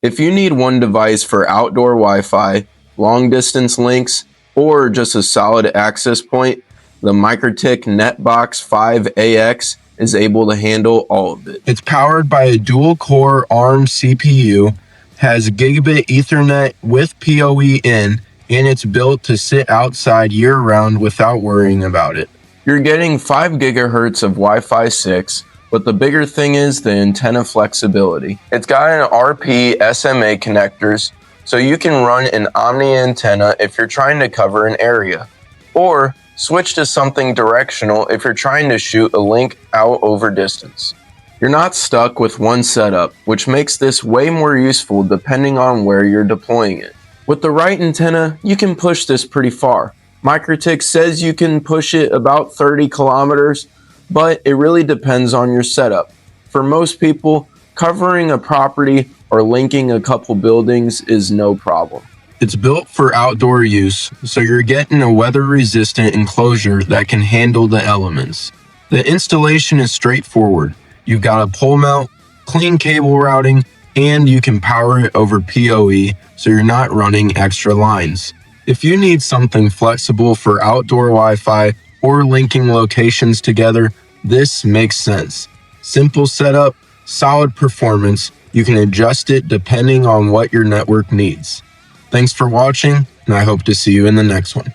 If you need one device for outdoor Wi-Fi, long-distance links, or just a solid access point, the MikroTik NetBox 5AX is able to handle all of it. It's powered by a dual-core ARM CPU, has Gigabit Ethernet with PoE-in, and it's built to sit outside year-round without worrying about it. You're getting 5 GHz of Wi-Fi 6, but the bigger thing is the antenna flexibility. It's got an RP-SMA connectors, so you can run an omni antenna if you're trying to cover an area, or switch to something directional if you're trying to shoot a link out over distance. You're not stuck with one setup, which makes this way more useful depending on where you're deploying it. With the right antenna, you can push this pretty far. MikroTik says you can push it about 30 kilometers, but it really depends on your setup. For most people, covering a property or linking a couple buildings is no problem. It's built for outdoor use, so you're getting a weather-resistant enclosure that can handle the elements. The installation is straightforward. You've got a pole mount, clean cable routing, and you can power it over PoE, so you're not running extra lines. If you need something flexible for outdoor Wi-Fi or linking locations together, this makes sense. Simple setup, solid performance. You can adjust it depending on what your network needs. Thanks for watching, and I hope to see you in the next one.